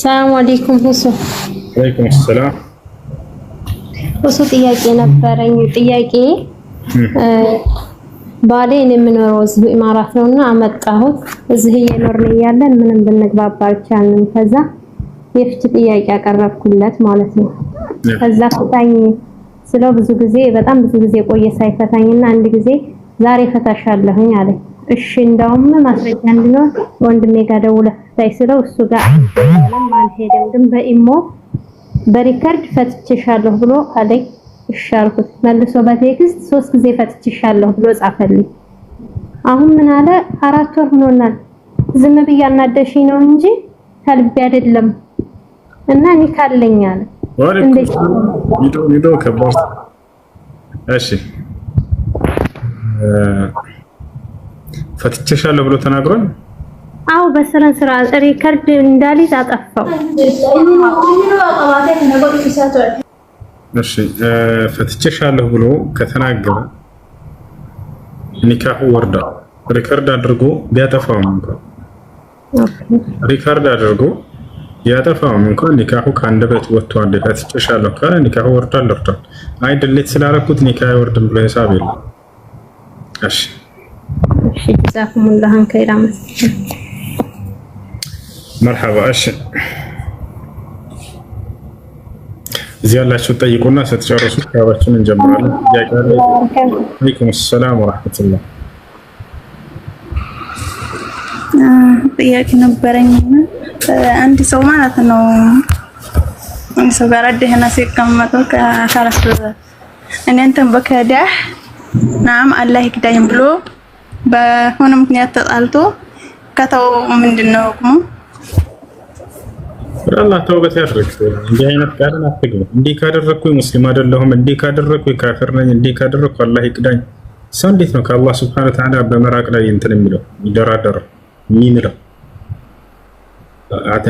ሰላም አለይኩም ሁሱ። ወአለይኩም ሰላም። ሁሱ ጥያቄ ነበረኝ። ጥያቄ ባሌን የምኖረው እዚህ ኢማራት ነውና አመጣሁት። እዚህ እየኖርን እያለን ምንም ብንግባባ አልቻልንም። ከዛ የፍች ጥያቄ አቀረብኩለት ማለት ነው። ከዛ ፈታኝ ስለው በጣም ብዙ ጊዜ ቆየ ሳይፈታኝና አንድ ጊዜ ዛሬ ፈታሻለሁኝ አለኝ። እሺ እንዳውም ማስረጃ እንዲኖር ወንድሜ ጋር ደውለህ ፍታይ ስለው እሱ ጋር አልሄደም፣ ግን በኢሞ በሪከርድ ፈትቼሻለሁ ብሎ አለኝ። እሺ አልኩት። መልሶ በቴክስት 3 ጊዜ ፈትቼሻለሁ ብሎ ጻፈልኝ። አሁን ምን አለ 4 ወር ሆኖናል፣ ዝም ብዬ አናደሽኝ ነው እንጂ ከልቤ አይደለም እና እኔ ካለኝ አለ። ቪዲዮ ከባድ። እሺ ፈትቼሻለሁ ብሎ ተናግሯል። አው በስነ ስርዓት ሪከርድ እንዳልይዝ አጠፋው። እሺ ፈትቼሻለሁ ብሎ ከተናገረ ኒካሁ ወርዳ ሪከርድ አድርጎ ቢያጠፋውም እንኳን ሪከርድ አድርጎ ያጠፋውም እንኳን ኒካሁ ከአንደበት ወጥቷል። ፈትቼሻለሁ ካለ ኒካሁ ወርዷል። አይ ድሌት ስላደረኩት ኒካህ አይወርድም ብሎ ሂሳብ የለም። እሺ ጀዛኩሙላሁ ኸይራን መርሐባ። እሺ እዚህ ያላችሁ ጠይቁና ስትጨርሱ ካባችን እንጀምራለን። ወአለይኩም ሰላም ወራህመቱላህ። ጥያቄ ነበረኝ። አንድ ሰው ማለት ነው ሰው ጋር ደህና ሲቀመጡ ከአካላስ እኔ አንተን በከዳህ ናም አላህ ይክዳኝ ብሎ በሆነ ምክንያት ተጣልቶ ከተው ምንድነው ሁክሙ? አላህ ተውበት ያድርግ። እንዲህ አይነት ቃልን አትግቡ። እንዲህ ካደረኩ ሙስሊም አይደለሁም፣ እንዲህ ካደረኩ ካፊር ነኝ፣ እንዲህ ካደረኩ አላህ ይክዳኝ። ሰው እንዴት ነው ከአላህ Subhanahu Wa Ta'ala በመራቅ ላይ እንትን የሚለው ይደራደረው የሚምለው?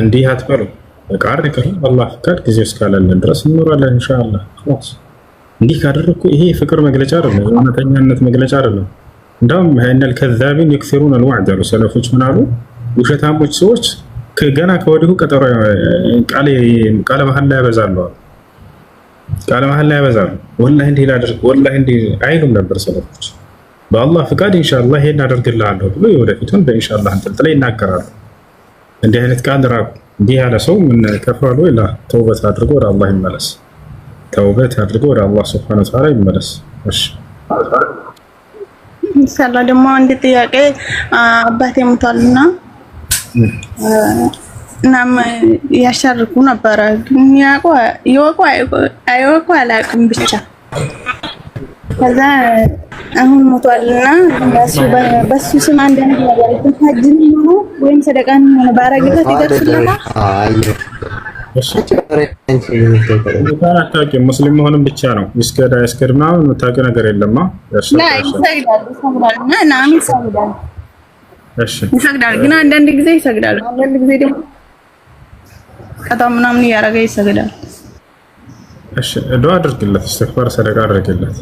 እንዲህ አትበሉ። በቃ አርቀህ አላህ ፍቃድ ጊዜ እስካላለን ድረስ እንኖራለን ኢንሻአላህ። خلاص እንዲህ ካደረኩ ይሄ ፍቅር መግለጫ አይደለም፣ እውነተኛነት መግለጫ አይደለም። እንደውም هينل كذابين يكثرون الوعد አሉ ሰለፎች። ምን አሉ? ውሸታሞች ሰዎች ገና ከወዲሁ ቀጠሮ ቃለ መሐላ ያበዛሉ። ቃለ መሐላ ያበዛሉ። ወላሂ እንዲህ ላድርግ ወላሂ እንዲህ አይሉም ነበር ሰለፎች። በአላህ ፍቃድ ኢንሻአላህ ይሄን አደርግልሃለሁ ብሎ የወደፊቱን በኢንሻአላህ እንትን ላይ ይናገራሉ። እንዲህ አይነት ቃል ራቁ። እንዲህ ያለ ሰው ምን ከፍሯል ወይ? ተውበት አድርጎ ወደ አላህ ይመለስ። ተውበት አድርጎ ወደ አላህ Subhanahu Wa Ta'ala ይመለስ። እሺ ኢንሻአላህ ደግሞ አንድ ጥያቄ አባቴ ሞቷልና እናም ያሻርኩ ነበር ግን አይወቁ አላውቅም ብቻ ከዛ አሁን ሞቷልና በሱ ስም አንድ ነገር ሀጅም ነው ወይም ሰደቃን ባረግለት ይደርስልናል። ሙስሊም መሆንም ብቻ ነው ይስገዳ ያስገድማ የምታውቀው ነገር የለማ። ይሰግዳል ግን አንዳንድ ጊዜ ይሰግዳል፣ አንዳንድ ጊዜ ደግሞ ቀጣው ምናምን ያረጋ ይሰግዳል። እሺ ዱአ አድርግለት፣ እስትግፋር ሰደቃ አድርግለት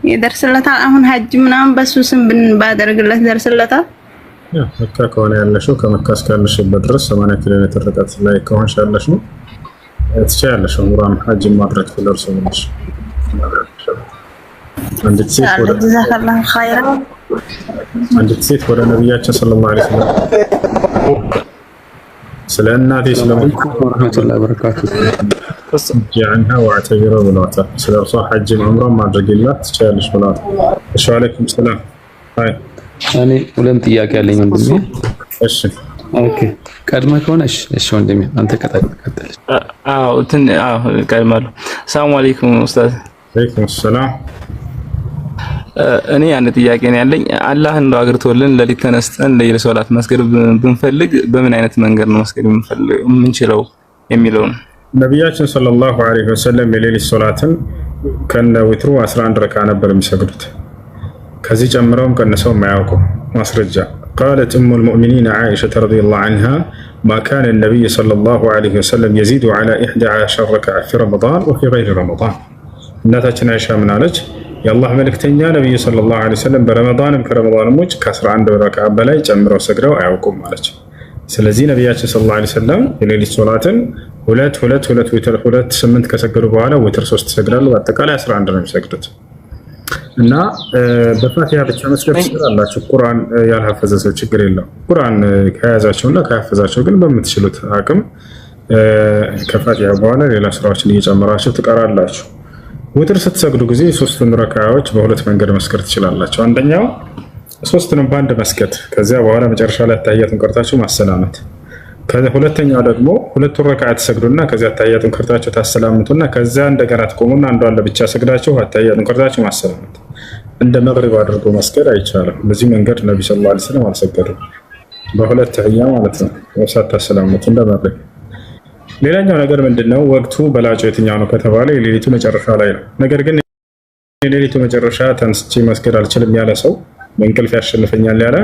ይደርስለታል። አሁን ሀጅ ምናምን በሱ ስም ባደርግለት ይደርስለታል። መካ ከሆነ ያለሽው ከመካ እስካለሽበት ድረስ 80 ኪሎ ሜትር ርቀት ላይ ከሆንሽ ያለሽው ትችያለሽ። ዑምራን ሀጅ ማድረግ ትደርሰሽ። አንዲት ሴት ወደ ነብያችን ሰለላሁ ዐለይሂ ወሰለም ስለ እናቴ ወራህመቱላሂ ወበረካቱሁ ጃንሃ ወአተቢራ ብለዋታል። ስለ እርሷ ሀጅ ዑምራን ማድረግ ይላት ትችያለሽ ብለዋታል። እሺ ወአለይኩም ሰላም። አይ እኔ ሁለት ጥያቄ አለኝ ወንድሜ። እሺ ኦኬ ቀድመህ ከሆነ እሺ ወንድሜ አንተ ቀጥል። ቀድማለሁ። ሰላም አለይኩም ኡስታዝ። ወአለይኩም ሰላም። እኔ አንድ ጥያቄ ነው ያለኝ። አላህ እንደው አግርቶልን ለሊት ተነስተን ለይል ሶላት መስገድ ብንፈልግ በምን አይነት መንገድ ነው መስገድ የምንችለው የሚለውን ነብያችን ሰለላሁ ዐለይሂ ወሰለም የሌሊት ሶላትን ከነ ዊትሩ 11 ረካ ነበር የሚሰግዱት። ከዚህ ጨምረውም ቀንሰው የማያውቁ ማስረጃ قالت ام المؤمنين عائشه رضي الله عنها ما كان النبي صلى الله عليه وسلم يزيد على 11 ركعه في رمضان وفي غير رمضان እናታችን አይሻ ምን አለች? የአላህ መልእክተኛ ነብዩ ሰለላሁ ዐለይሂ ወሰለም በረመዳንም ከረመዳንም ውጭ ከ11 ረካ በላይ ጨምረው ሰግደው አያውቁም አለች። ስለዚህ ነቢያችን ሰለላሁ ዐለይሂ ወሰለም የሌሊት ሶላትን 2 ዊትር 8 ከሰገዱ በኋላ ዊትር 3 ይሰግዳሉ። በአጠቃላይ 11 ነው የሚሰግዱት እና በፋቲሃ ብቻ መስገድ ትችላላችሁ። ቁርአን ያልሐፈዘ ሰው ችግር የለው። ቁርአን ከያዛቸውና ከያፈዛቸው ግን በምትችሉት አቅም ከፋቲሃ በኋላ ሌላ ስራዎችን እየጨመራችሁ ትቀራላችሁ። ዊትር ስትሰግዱ ጊዜ 3ቱን ረካዓዎች በሁለት መንገድ መስገድ ትችላላችሁ። አንደኛው 3ቱንም በአንድ መስገድ፣ ከዚያ በኋላ መጨረሻ ላይ አታሂያቱን ቀርታችሁ ማሰላመት። ሁለተኛው ደግሞ 2ቱን ረካዓ ትሰግዱና ከዚያ አታሂያቱን ቀርታችሁ ታሰላምቱና ከዚያ እንደገና ትቆሙና አንዷን ለብቻ ሰግዳችሁ አታሂያቱን ቀርታችሁ ማሰላመት። እንደ መግሪብ አድርጎ መስገድ አይቻልም። በዚህ መንገድ ነብዩ ሰለላሁ ዐለይሂ ወሰለም አልሰገዱም። በሁለት ተህያ ማለት ነው ሳታሰላምቱ እንደ መግሪብ። ሌላኛው ነገር ምንድነው? ወቅቱ በላጩ የትኛው ነው ከተባለ የሌሊቱ መጨረሻ ላይ ነው። ነገር ግን የሌሊቱ መጨረሻ ተንስቼ መስገድ አልችልም ያለ ሰው በእንቅልፍ ያሸንፈኛል ያለ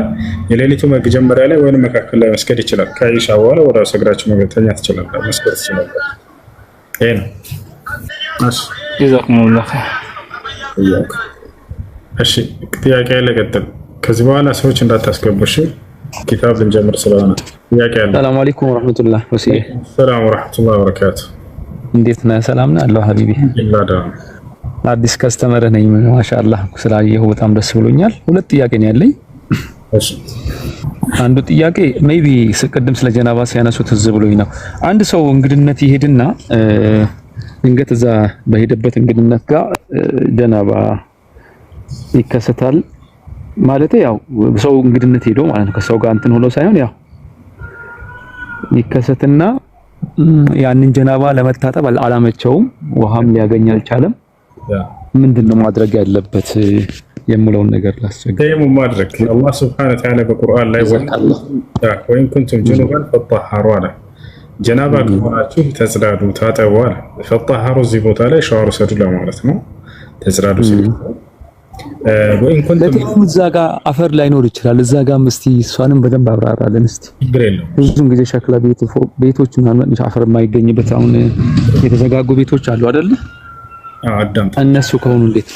የሌሊቱ መጀመሪያ ላይ ወይም መካከል ላይ መስገድ ይችላል። ከኢሻ በኋላ ወደ ሰግራችሁ መገተኛ ትችላል መስገድ ትችላል። ይሄ ነው። እሺ ጥያቄ ያለ ቀጥል። ከዚህ በኋላ ሰዎች እንዳታስገቡሽ ኪታብ ልንጀምር ስለሆነ ጥያቄ ያለ። ሰላም አለይኩም ወራህመቱላህ ወሲዬ። ሰላም ወራህመቱላህ ወበረካቱ። እንዴት ነህ? ሰላም ነህ? አላህ ሀቢቢ ይላዳ አዲስ ከስተመር ነኝ። ማሻአላህ ስላየሁ በጣም ደስ ብሎኛል። ሁለት ጥያቄ ነው ያለኝ። እሺ አንዱ ጥያቄ ሜይቢ ቅድም ስለ ጀናባ ሲያነሱት ትዝ ብሎኝ ነው። አንድ ሰው እንግድነት ይሄድና ድንገት እዛ በሄደበት እንግድነት ጋር ጀናባ ይከሰታል። ማለት ያው ሰው እንግድነት ሄዶ ማለት ነው ከሰው ጋር እንትን ሆኖ ሳይሆን ያው ይከሰትና ያንን ጀናባ ለመታጠብ አላመቸውም፣ ውሃም ሊያገኝ አልቻለም። ምንድነው ማድረግ ያለበት የምለውን ነገር ላስቸግር። ተየሙም ማድረግ አላህ Subhanahu Wa Ta'ala በቁርአን ላይ ወይን ኩንቱም ጁኑባን ፈጠሃሩ አለ። ጀናባ ከሆናችሁ ተጽዳዱ ታጠቡ አለ። ፈጠሃሩ እዚህ ቦታ ላይ ሻወር ሰዱ ለማለት ነው። ተጽዳዱ ሲል ወይን ኩንቱም እዛ ጋር አፈር ላይኖር ይችላል። እዛ ጋር እስቲ እሷንም በደንብ አብራራለን እስቲ። ብዙም ጊዜ ሸክላ ቤቶች ምናምን አፈር የማይገኝበት አሁን የተዘጋጉ ቤቶች አሉ አይደል? አዳም እነሱ ከሆኑ እንዴት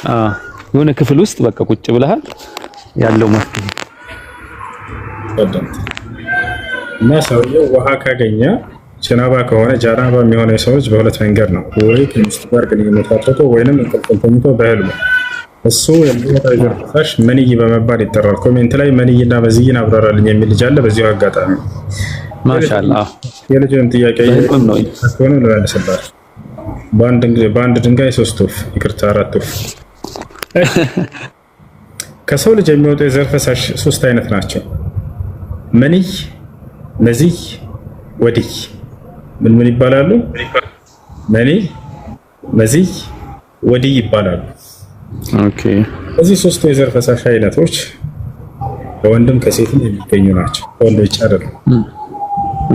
የሆነ ክፍል ውስጥ በቃ ቁጭ ብለሃል ያለው መፍትሄ እና ሰውየው ውሃ ካገኘ ጀናባ ከሆነ ጀናባ የሚሆነው ሰዎች በሁለት መንገድ ነው። ወይ ከሚስቱ ጋር ግንኙነት አድርጎ ወይንም እንቅልፍ ተኝቶ በህልም እሱ የሚወጣው የዘር ፈሳሽ መንይ በመባል ይጠራል። ኮሜንት ላይ መንይና መዝይን አብራራልኝ የሚል ልጅ አለ። በዚሁ አጋጣሚ ማሻአላህ የልጅን ጥያቄ ነው ልመልስላችሁ። በአንድ ድንጋይ 3 ወፍ ይቅርታ 4 ወፍ። ከሰው ልጅ የሚወጡ የዘር ፈሳሽ 3 አይነት ናቸው። መንይ፣ መዝይ፣ ወድይ። ምን ይባላሉ? መንይ፣ መዝይ፣ ወድይ ይባላሉ። ኦኬ። እዚህ 3 የዘር ፈሳሽ አይነቶች ከወንድም ከሴትም የሚገኙ ናቸው። ከወንድ ብቻ አይደለም።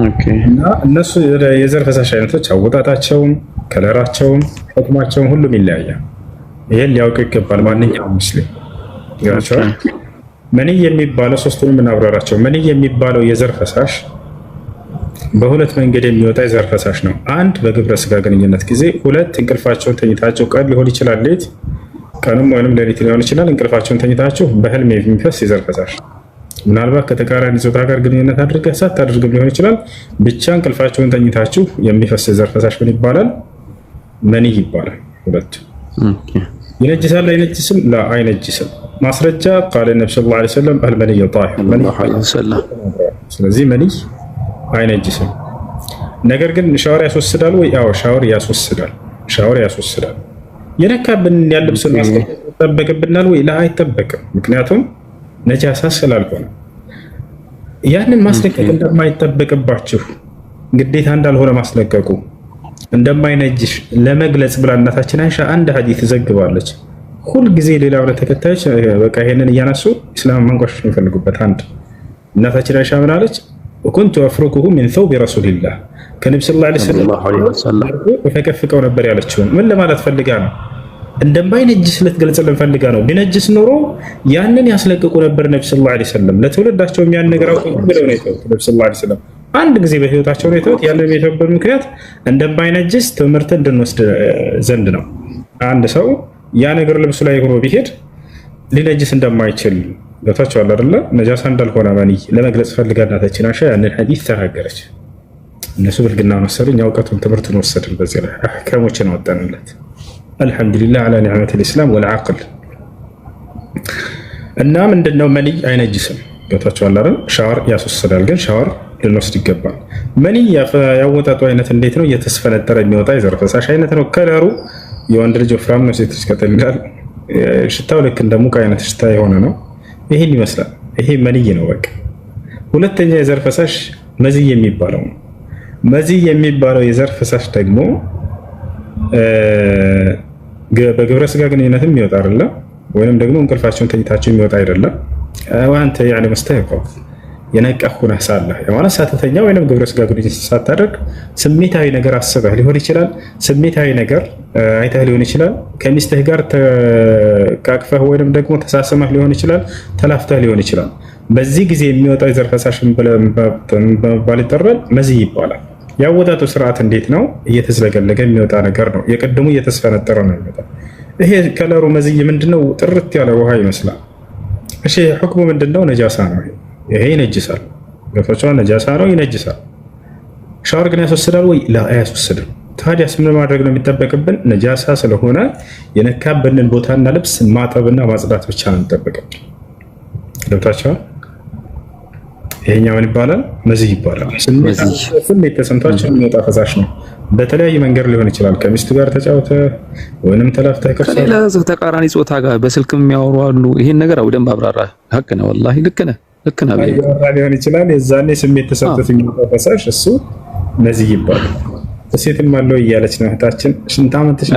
ኦኬ። እና እነሱ የዘር ፈሳሽ አይነቶች አወጣጣቸውም ከለራቸውም ሁክማቸውም ሁሉም ይለያያል። ይሄን ሊያውቅ ይገባል ማንኛውም ሙስሊም። ያቻው መንይ የሚባለው 3ቱንም እናብራራቸው። መንይ የሚባለው የዘር ፈሳሽ በሁለት መንገድ የሚወጣ የዘር ፈሳሽ ነው። አንድ በግብረ ስጋ ግንኙነት ጊዜ፣ 2 እንቅልፋቸውን ተኝታቸው ቀን ሊሆን ይችላል ሌሊት፣ ቀንም ወይንም ሌሊት ሊሆን ይችላል። እንቅልፋቸውን ተኝታቸው በህልም የሚፈስ የዘር ፈሳሽ ምናልባት ከተቃራኒ ጾታ ጋር ግንኙነት አድርገህ ሳታደርግም ሊሆን ይችላል። ብቻ እንቅልፋቸውን ተኝታችሁ የሚፈስ የዘር ፈሳሽ ምን ይባላል? መንይ ይባላል። ሁለቱ ይነጅሳል አይነጅስም? ላ አይነጅስም። ማስረጃ ቃል ነብዩ ሰለላሁ ዐለይሂ ወሰለም አልመንይ ጣሂር። ስለዚህ መንይ አይነጅስም። ነገር ግን ሻወር ያስወስዳል ወይ? አዎ ሻወር ያስወስዳል። ሻወር ያስወስዳል። የነካብን ያልብስን ማስለቀቅ ይጠበቅብናል ወይ? ላ አይጠበቅም። ምክንያቱም ነጃሳ ስላልሆነ ያንን ማስለቀቅ እንደማይጠበቅባችሁ ግዴታ እንዳልሆነ ማስለቀቁ እንደማይነጅሽ ለመግለጽ ብላ እናታችን አይሻ አንድ ሐዲስ ዘግባለች። ሁል ጊዜ ሌላ እምነት ተከታዮች በቃ ይሄንን እያነሱ እስላም ማንቋሸሽ የሚፈልጉበት አንድ እናታችን አይሻ ምን አለች? ወኩንቱ አፍሩኩሁ ሚን ተውቢ ረሱልላህ ከነብዩ ሰለላሁ ዐለይሂ ወሰለም ተከፍቀው ነበር ያለችው ምን ለማለት ፈልጋ ነው? እንደማይነጅስ ልትገልጽልን ፈልጋ ነው። ቢነጅስ ኖሮ ያንን ያስለቅቁ ነበር ነብዩ ሰለላሁ ዐለይሂ ወሰለም። ለትውልዳቸው ያን ነገር አውቀው ብለው ነው የተውት። ነብዩ ሰለላሁ ዐለይሂ ወሰለም አንድ ጊዜ በህይወታቸው ነው የተውት። ያንን የተውበት ምክንያት እንደማይነጅስ ትምህርት እንድንወስድ ዘንድ ነው። አንድ ሰው ያ ነገር ልብሱ ላይ ሆኖ ቢሄድ ሊነጅስ እንደማይችል ገብታችኋል አይደለ? ነጃሳ እንዳልሆነ መንይ ለመግለጽ ፈልጋ እናታችን አይሻ ያንን ሐዲስ ተናገረች። እነሱ ብልግናውን ወሰዱኝ፣ እውቀቱን ትምህርቱን ወሰድን። በዚህ ላይ አህካሞችን አወጣንለት። አልሐምዱሊላህ አላ ኒዕመቲል ኢስላም ወልዓቅል። እና ምንድነው መንይ አይነጅስም። ገብታችኋል አይደል? ሻወር ያስወስዳል፣ ግን ሻወር ልንወስድ ይገባል። መንይ ያወጣጡ አይነት እንዴት ነው? እየተስፈነጠረ የሚወጣ የዘር ፈሳሽ አይነት ነው። ከለሩ የወንድ ልጅ ወፍራም ነው፣ ሴት ልጅ ቀጠን ይላል። ሽታው ልክ እንደ ሙቅ አይነት ሽታ የሆነ ነው። ይሄን ይመስላል። ይሄ መንይ ነው በቃ። ሁለተኛ የዘር ፈሳሽ መዝይ የሚባለው ነው። መዝይ የሚባለው የዘር ፈሳሽ ደግሞ በግብረ ስጋ ግንኙነትም የሚወጣ አይደለም፣ ወይንም ደግሞ እንቅልፋቸውን ተኝታቸው የሚወጣ አይደለም። አንተ ያኔ መስተይቀው የነቃህ ሆነህ ሳለህ ማለት ሳትተኛ ወይንም ግብረ ስጋ ግንኙነት ሳታደርግ ስሜታዊ ነገር አስበህ ሊሆን ይችላል። ስሜታዊ ነገር አይተህ ሊሆን ይችላል። ከሚስትህ ጋር ተቃቅፈህ ወይንም ደግሞ ተሳስመህ ሊሆን ይችላል። ተላፍተህ ሊሆን ይችላል። በዚህ ጊዜ የሚወጣው የዘር ፈሳሽ በመባል ይጠራል፣ መዝይ ይባላል። ያወጣጡ ስርዓት እንዴት ነው? እየተዝለገለገ የሚወጣ ነገር ነው። የቀድሙ እየተስፈነጠረ ነው የሚወጣው። ይሄ ከለሩ መዝይ ምንድነው? ጥርት ያለ ውሃ ይመስላል። እሺ ሁክሙ ምንድነው? ነጃሳ ነው። ይሄ ይነጅሳል። ገብቶቻው ነጃሳ ነው፣ ይነጅሳል። ሻወር ግን ያስወስዳል ወይ? ላ አያስወስድም። ታዲያስ ምን ማድረግ ነው የሚጠበቅብን? ነጃሳ ስለሆነ የነካበንን ቦታና ልብስ ማጠብና ማጽዳት ብቻ ነው የሚጠበቅብን። ገብቶቻው ይሄኛው ምን ይባላል? መዝይ ይባላል። ስሜት ተሰምቷቸው የሚወጣ ፈሳሽ ነው። በተለያየ መንገድ ሊሆን ይችላል። ከሚስቱ ጋር ተጫውተ ወይንም ተላፍተህ ከሌላ ተቃራኒ ጾታ ጋር በስልክ የሚያወሩ አሉ። ይሄን ነገር አውደም አብራራ። ሀቅ ነው ወላሂ፣ ልክ ነህ። ሊሆን ይችላል። የዛኔ ስሜት ተሰምቶት የሚወጣ ፈሳሽ እሱ መዝይ ይባላል። ሴትም አለው እያለች ነው እህታችን። ሽንት ዓመትሽ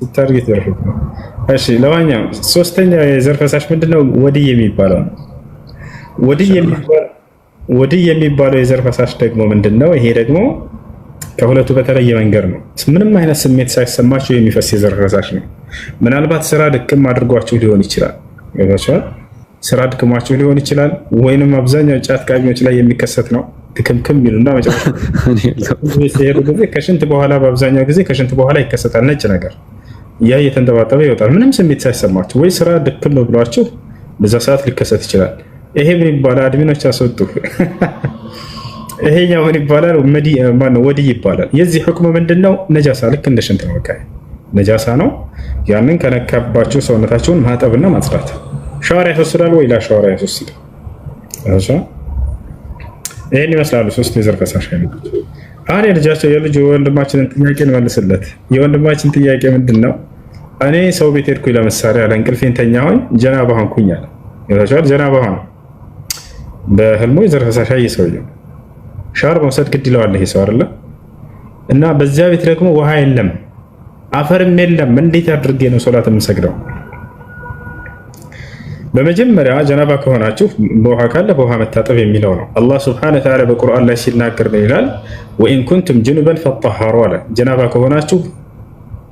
ስታርጌት ይርፍ። እሺ ለዋኛው ሶስተኛ የዘር ፈሳሽ ምንድነው? ወዲይ የሚባለው ነው። ወዲይ የሚባለው የዘር ፈሳሽ ደግሞ ምንድነው? ይሄ ደግሞ ከሁለቱ በተለየ መንገድ ነው። ምንም አይነት ስሜት ሳይሰማቸው የሚፈስ የዘር ፈሳሽ ነው። ምናልባት ስራ ድክም አድርጓችሁ ሊሆን ይችላል። ገብታችኋል? ስራ ድክሟችሁ ሊሆን ይችላል። ወይንም አብዛኛው ጫት ቃሚዎች ላይ የሚከሰት ነው። ድክምክም ይሉና መጨረሻ ሲሄዱ ጊዜ ከሽንት በኋላ በአብዛኛው ጊዜ ከሽንት በኋላ ይከሰታል ነጭ ነገር። ያ እየተንጠባጠበ ይወጣል። ምንም ስሜት ሳይሰማችሁ ወይ ስራ ድክም ብሏችሁ በዛ ሰዓት ሊከሰት ይችላል። ይሄ ምን ይባላል? አድሚኖች አስወጡ። ይሄኛው ምን ይባላል? ወዲይ ይባላል። የዚህ ሁክም ምንድነው? ነጃሳ፣ ልክ እንደ ሽንት ነው። በቃ ነጃሳ ነው። ያንን ከነካባችሁ ሰውነታችሁን ማጠብና ማጽዳት። ሻወር ያስወስዳል ወይ? ላ ሻወር ያስወስዳል። ይሄን ይመስላሉ ሶስት የዘር ፈሳሽ አይነቶች። አሁን የልጅ የወንድማችንን ጥያቄ እንመልስለት። የወንድማችን ጥያቄ ምንድነው? እኔ ሰው ቤት ሄድኩኝ፣ ለምሳሌ ያለ እንቅልፌን ተኛሁኝ፣ ጀናባ ሆንኩኝ አለ። ይታቻል ጀናባ ሆነ። በህልሙ የዘር ፈሳሽ ይሰውየው ሻወር መውሰድ ግድ ይለዋል ይሄ ሰው አይደለ? እና በዚያ ቤት ደግሞ ውሃ የለም አፈርም የለም። እንዴት አድርጌ ነው ሶላት የምሰግደው? በመጀመሪያ ጀናባ ከሆናችሁ በውሃ ካለ በውሃ መታጠብ የሚለው ነው። አላህ ሱብሓነሁ ወተዓላ በቁርአን ላይ ሲናገር ምን ይላል? ወኢን ኩንቱም ጅኑበን ፈጠሃሩ አለ። ጀናባ ከሆናችሁ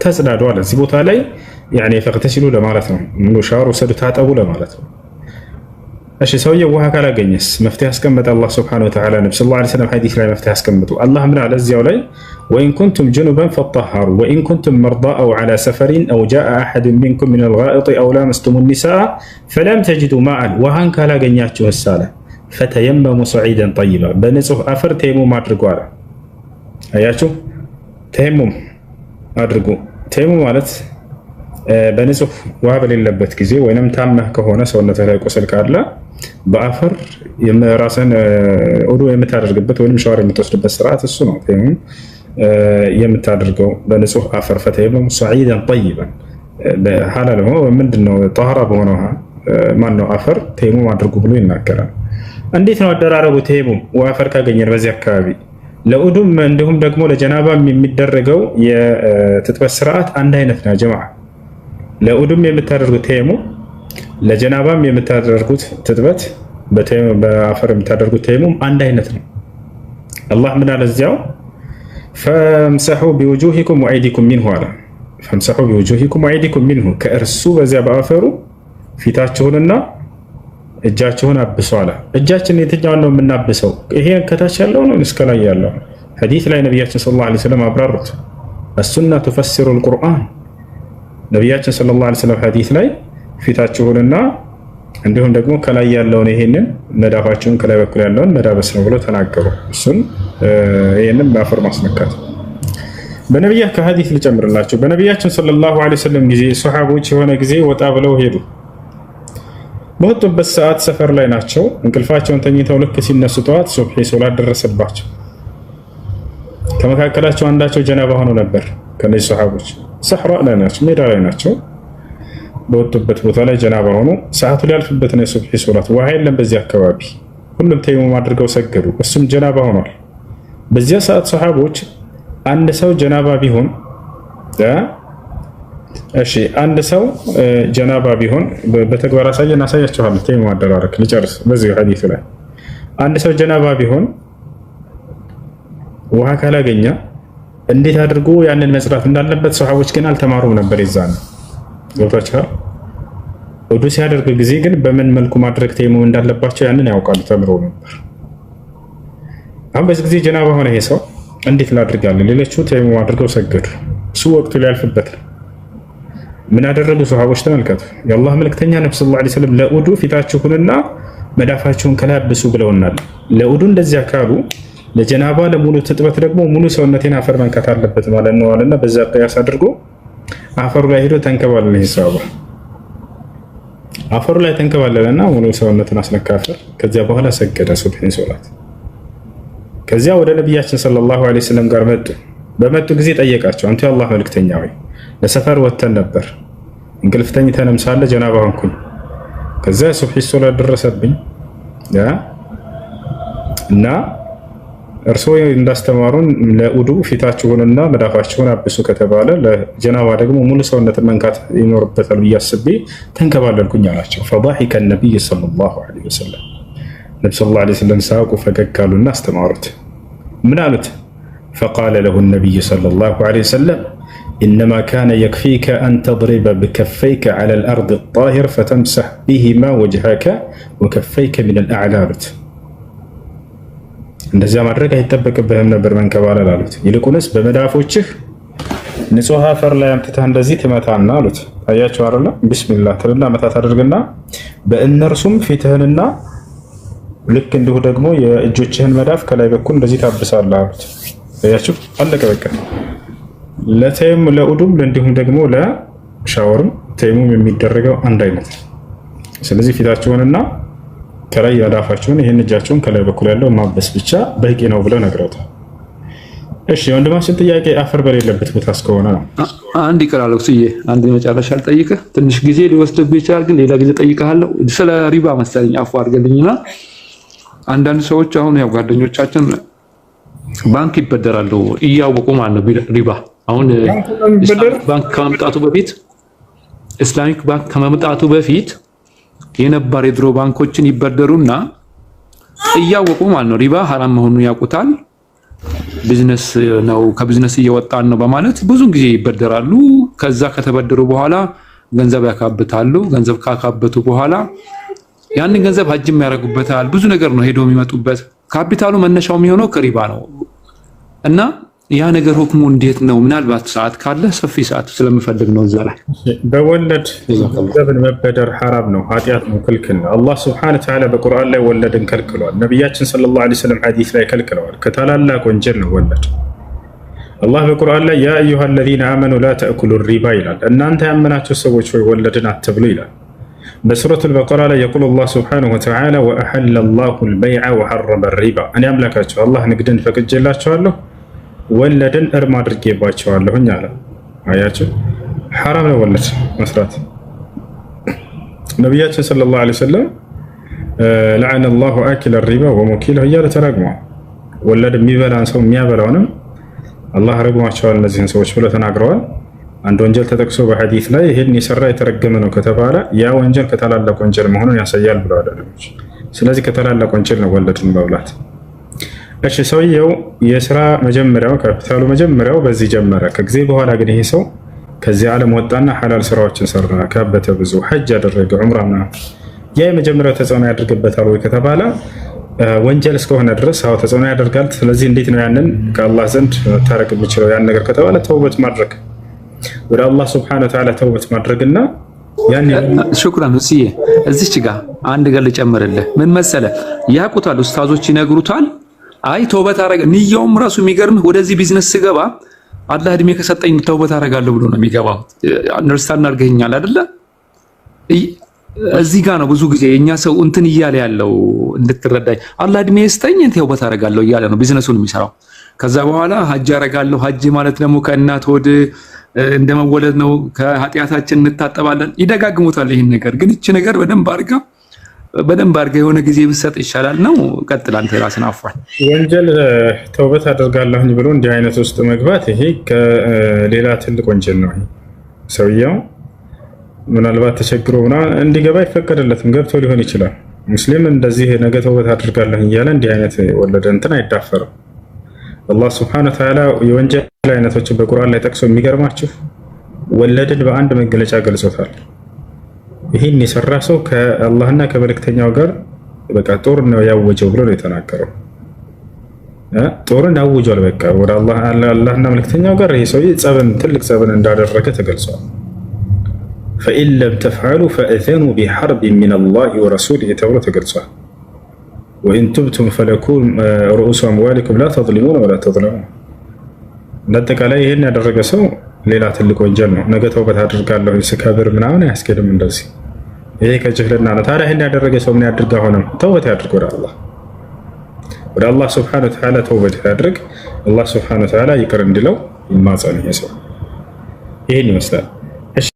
ተጽዳዱ አለ። እዚህ ቦታ ላይ ያኔ ፈቅተሲሉ ለማለት ነው። ሙሉ ሻወር ወሰዱ ታጠቡ ለማለት ነው። እሺ ሰውየው ውሃ ካላገኘስ መፍትሄ ያስቀመጠ አላህ ሱብሓነሁ ወተዓላ ነብዩ ሰለላሁ ዐለይሂ ወሰለም ሐዲስ ላይ መፍትሄ ያስቀምጡ። አላህ ምን አለ እዚያው ላይ? ወኢን ኩንቱም ጅኑበን ፈጠሃሩ ወኢን ኩንቱም መርዳ አው ዐላ ሰፈሪን አው ጃአ አሐዱን ሚንኩም ሚነል ጋኢጢ አው ላመስቱሙ ኒሳአ ፈለም ተጅዱ ማአን፣ ውሃን ካላገኛችሁስ አለ ፈተየመሙ ሰዒደን ጠይባ፣ በንጹህ አፈር ተየሙም አድርጉ አለ። አያችሁ፣ ተየሙም አድርጉ። ተየሙም ማለት በንጹህ ውሃ በሌለበት ጊዜ ወይንም ታመህ ከሆነ ሰውነትህ ላይ ቁስል ካለ በአፈር ራስን ውዱ የምታደርግበት ወይንም ሻወር የምትወስድበት ስርዓት እሱ ነው። ተየሙም የምታደርገው በንጹህ አፈር ፈተየሙም ሰዒደን ጠይበን፣ ሐላል ነው ምንድነው ጣህራ በሆነ ውሃ ማነው አፈር ተየሙም አድርጉ ብሎ ይናገራል። እንዴት ነው አደራረጉ? ተየሙም አፈር ካገኘን በዚህ አካባቢ ለውዱም እንዲሁም ደግሞ ለጀናባም የሚደረገው የትጥበት ስርዓት አንድ አይነት ነው ጀማዓ። ለውዱም የምታደርጉት ተየሙም ለጀናባም የምታደርጉት ትጥበት በአፈር የምታደርጉት ተየሙም አንድ አይነት ነው። አላህ ምን አለ እዚያው? ፈምሰሑ ቢውጁሂኩም ወአይዲኩም ሚንሁ አለ። ፈምሰሑ ቢውጁሂኩም ወአይዲኩም ሚንሁ፣ ከእርሱ በዚያ በአፈሩ ፊታችሁንና እጃችሁን አብሱ አለ። እጃችን የትኛውን ነው የምናብሰው? ይሄ ከታች ያለው ነው እስከ ላይ ያለው? ሐዲስ ላይ ነቢያችን ሰለላሁ ዐለይሂ ወሰለም አብራሩት። አሱና ቱፈሲሩ አልቁርአን። ነቢያችን ሰለላሁ ዐለይሂ ወሰለም ሐዲስ ላይ ፊታችሁንና እንዲሁም ደግሞ ከላይ ያለውን ይሄንን መዳፋቸውን ከላይ በኩል ያለውን መዳበስ ነው ብለው ተናገሩ። እሱን ይሄንን በአፈር ማስነካት። በነቢያ ከሐዲስ ልጨምርላችሁ። በነቢያችን ሰለላሁ ዐለይሂ ወሰለም ጊዜ ሱሐቦች የሆነ ጊዜ ወጣ ብለው ሄዱ። በወጡበት ሰዓት ሰፈር ላይ ናቸው። እንቅልፋቸውን ተኝተው ልክ ሲነሱ ጠዋት ሱብሒ ሶላት ደረሰባቸው። ከመካከላቸው አንዳቸው ጀናባ ሆኖ ነበር። ከነዚህ ሱሐቦች ሰሕራ ላይ ናቸው፣ ሜዳ ላይ ናቸው። በወጡበት ቦታ ላይ ጀናባ ሆኖ ሰዓቱ ሊያልፍበት ነው የሱብሒ ሶላት። ውሃ የለም በዚህ አካባቢ። ሁሉም ተይሙም አድርገው ሰገዱ። እሱም ጀናባ ሆኗል። በዚያ ሰዓት ሱሐቦች አንድ ሰው ጀናባ ቢሆን አንድ ሰው ጀናባ ቢሆን በተግባር አሳያችኋለሁ። ተይሙም አደራረክ ልጨርስ። በዚህ ሐዲስ ላይ አንድ ሰው ጀናባ ቢሆን ውሃ ካላገኘ እንዴት አድርጎ ያንን መጽዳት እንዳለበት ሱሐቦች ግን አልተማሩም ነበር። ይዛን ገብቷችኋል? ውዱእ ሲያደርግ ጊዜ ግን በምን መልኩ ማድረግ ተይሙም እንዳለባቸው ያንን ያውቃሉ፣ ተምረው ነበር። አሁን በዚህ ጊዜ ጀናባ ሆነ ይሄ ሰው እንዴት ላድርጋለን? ሌሎቹ ተይሙም አድርገው ሰገዱ። እሱ ወቅቱ ሊያልፍበት ምን አደረጉ ሱሐቦች? ተመልከቱ። የአላህ መልእክተኛ ነብዩ ሰለላሁ ዐለይሂ ወሰለም ለውዱእ ፊታችሁንና መዳፋችሁን ከላብሱ ብለውናል። ለውዱእ እንደዚያ ካሉ ለጀናባ ለሙሉ ትጥበት ደግሞ ሙሉ ሰውነቴን አፈር መንካት አለበት ማለት ነው አለና በዛ ቅያስ አድርጎ አፈሩ ላይ ሄዶ ተንከባለለ። ሂሳቡ አፈሩ ላይ ተንከባለለና ሙሉ ሰውነቱን አስነካፈር። ከዚያ በኋላ ሰገደ ሱብሂን ሶላት። ከዚያ ወደ ነብያችን ሰለላሁ ዐለይሂ ወሰለም ጋር መጡ። በመጡ ጊዜ ጠየቃቸው፣ አንተ የአላህ መልእክተኛ ሆይ ለሰፈር ወተን ነበር፣ እንቅልፍ ተኝተንም ሳለ ጀናባ ሆንኩኝ። ከዚያ ሱብሂ ሶላት ደረሰብኝ እና እርሶ እንዳስተማሩን ለውዱእ ፊታችሁንና መዳፋችሁን አብሱ ከተባለ ለጀናባ ደግሞ ሙሉ ሰውነትን መንካት ይኖርበታል ብዬ አስቤ ተንከባለልኩኝ አላቸው። ፈضحك النبي صلى الله عليه وسلم ነብዩ ሰለላሁ ዐለይሂ ወሰለም ሳቁ፣ ፈገግ አሉና አስተማሩት። ምን አሉት? فقال له النبي صلى الله عليه وسلم إنما كان يكفيك أن تضرب بكفيك على الأرض الطاهر فتمسح بهما وجهك وكفيك من الأعلى አሉት። እንደዚያ ማድረግ አይጠበቅብህም ነበር መንከባለል አሉት። ይልቁንስ በመዳፎችህ ንጹህ አፈር ላይ አምጥተህ እንደዚህ ትመታና አሉት። አያችሁ አይደል? ቢስሚላህ ትልና መታት አድርግና በእነርሱም ፊትህንና ልክ እንዲሁ ደግሞ የእጆችህን መዳፍ ከላይ በኩል እንደዚህ ታብሳለህ አሉት። አያችሁ? አለቀ በቃ። ለተይሙም ለውዱም እንዲሁም ደግሞ ለሻወርም ተይሙም የሚደረገው አንድ አይነት። ስለዚህ ፊታችሁንና ከላይ መዳፋችሁን ይሄን እጃችሁን ከላይ በኩል ያለው ማበስ ብቻ በቂ ነው ብለው ነግረውታል። እሺ ወንድማችን ጥያቄ አፈር በሌለበት ቦታ እስከሆነ ነው። አንድ ይቀራል ወስዬ አንድ መጨረሻ ልጠይቅህ። ትንሽ ጊዜ ሊወስድብህ ይችላል፣ ግን ሌላ ጊዜ ጠይቅሃለሁ። ስለ ሪባ መሰለኝ አፉ አድርገልኝና አንዳንድ ሰዎች አሁን ያው ጓደኞቻችን ባንክ ይበደራሉ እያወቁ ማለት ነው ሪባ። አሁን ባንክ ከመምጣቱ በፊት የነባር የድሮ ባንኮችን ይበደሩና እያወቁ ማለት ነው ሪባ ሐራም መሆኑን ያውቁታል። ቢዝነስ ነው ከቢዝነስ እየወጣን ነው በማለት ብዙ ጊዜ ይበደራሉ። ከዛ ከተበደሩ በኋላ ገንዘብ ያካብታሉ። ገንዘብ ካካበቱ በኋላ ያንን ገንዘብ ሀጅም ያደርጉበታል። ብዙ ነገር ነው ሄዶ የሚመጡበት። ካፒታሉ መነሻው የሚሆነው ከሪባ ነው እና ያ ነገር ሁክሙ እንዴት ነው? ምናልባት ሰዓት ካለ ሰፊ ሰዓት ስለምፈልግ ነው። እዛ ላይ በወለድ ገንዘብን መበደር ሐራም ነው፣ ኃጢአት ነው፣ ክልክል ነው። አላህ ሱብሓነሁ ወተዓላ በቁርአን ላይ ወለድን ከልክሏል። ነቢያችን ሰለላሁ ዐለይሂ ወሰለም ሐዲስ ላይ ከልክለዋል። ከታላላቅ ወንጀል ነው ወለድ። አላህ በቁርአን ላይ ያ አዩሃ አለዚነ አመኑ ላ ተእኩሉ ሪባ ይላል። እናንተ ያመናችሁ ሰዎች ሆይ ወለድን አትብሉ ይላል። በሱረቱል በቀራ ላይ የቁል አላህ ሱብሓነሁ ወተዓላ ወአሐለ አላሁ አልበይዐ ወሐረመ ሪባ፣ እኔ አምላካችሁ አላህ ንግድን ፈቅጄላችኋለሁ ወለድን እርም አድርጌባቸዋለሁኝ አለ። አያችሁ ሐራም ነው ወለድ መስራት። ነቢያችን ሰለላሁ ዐለይሂ ወሰለም ለዐነ አላሁ አኪለ ሪባ ወሙኪለሁ እያለ ተረግመዋል። ወለድ የሚበላን ሰው የሚያበላውንም አላህ ረግሟቸዋል እነዚህን ሰዎች ብለው ተናግረዋል። አንድ ወንጀል ተጠቅሶ በሐዲስ ላይ ይሄን የሰራ የተረገመ ነው ከተባለ ያ ወንጀል ከታላላቅ ወንጀል መሆኑን ያሳያል ብለዋል አለሞች። ስለዚህ ከታላላቅ ወንጀል ነው ወለድን መብላት። እሺ ሰውየው የስራ መጀመሪያው ካፒታሉ መጀመሪያው በዚህ ጀመረ። ከጊዜ በኋላ ግን ይሄ ሰው ከዚህ ዓለም ወጣና ሐላል ስራዎችን ሰራ፣ ካበተ፣ ብዙ ሐጅ ያደረገ፣ ዑምራና ያ የመጀመሪያው ተጽዕኖ ያደርግበታል ወይ ከተባለ ወንጀል እስከሆነ ድረስ አዎ ተጽዕኖ ያደርጋል። ስለዚህ እንዴት ነው ያንን ከአላህ ዘንድ መታረቅ የሚችለው ያን ነገር ከተባለ ተውበት ማድረግ፣ ወደ አላህ ሱብሓነሁ ወተዓላ ተውበት ማድረግና ሹክራን እስዬ እዚች ጋር አንድ ገል ጨምርልህ። ምን መሰለ ያቁታል ኡስታዞች ይነግሩታል። አይ ተውበት አረጋ ንያውም ራሱ የሚገርምህ ወደዚህ ቢዝነስ ስገባ አላህ እድሜ ከሰጠኝ ተውበት አረጋለሁ ብሎ ነው የሚገባው። አንደርስታንድ አድርገኛል አይደለ? እዚህ ጋር ነው ብዙ ጊዜ የኛ ሰው እንትን እያለ ያለው እንድትረዳኝ። አላህ እድሜ ይስጠኝ ተውበት አረጋለሁ እያለ ነው ቢዝነሱን የሚሰራው። ከዛ በኋላ ሀጅ አረጋለሁ። ሀጅ ማለት ደግሞ ከእናት ወደ እንደመወለድ ነው። ከኃጢአታችን እንታጠባለን። ይደጋግሙታል ይሄን ነገር። ግን እቺ ነገር በደንብ አድርጋ የሆነ ጊዜ ብትሰጥ ይሻላል ነው። ቀጥል አንተ ራስን አፍሯል። ወንጀል ተውበት አደርጋለሁኝ ብሎ እንዲህ አይነት ውስጥ መግባት ይሄ ከሌላ ትልቅ ወንጀል ነው። ሰውየው ምናልባት ተቸግሮ እንዲገባ አይፈቀድለትም። ገብቶ ሊሆን ይችላል። ሙስሊም እንደዚህ ነገ ተውበት አደርጋለሁኝ እያለ እንዲህ አይነት ወለደ እንትን አይዳፈርም። አላህ ሱብሓነሁ ወተዓላ የወንጀል አይነቶችን በቁርአን ላይ ጠቅሶ የሚገርማችሁ ወለድን በአንድ መገለጫ ገልጾታል። ይህን የሰራ ሰው ከአላህና ከመልእክተኛው ጋር በቃ ጦር ነው ያወጀው ብሎ ነው የተናገረው። ጦርን አውጇል። በቃ ወደ አላህና መልእክተኛው ጋር ይህ ሰውዬ ትልቅ ጸብን እንዳደረገ ተገልጿል። ፈኢን ለም ተፍዐሉ ፈእዘኑ ቢሐርቢን ሚነላሂ ወረሱሊሂ ተብሎ ተገልጿል። ወኢን ቱብቱም ፈለኩም ሩኡሱ አምዋሊኩም ላ ተዝሊሙነ ወላ ተዝለሙን። እንዳጠቃላይ ይህን ያደረገ ሰው ሌላ ትልቅ ወንጀል ነው። ነገ ተውበት አድርጋለሁ ስከብር ምናምን አያስኬድም። እንደዚህ ይሄ ከጅህልና ነው። ታዲያ ይህን ያደረገ ሰው ምን ያድርግ? አሁንም ተውበት ያድርግ፣ ወደ አላህ ሱብሓነሁ ወተዓላ ተውበት ያድርግ። አላህ ሱብሓነሁ ወተዓላ ይቅር እንዲለው ይማጸን። ይሄ ሰው ይህን ይመስላል።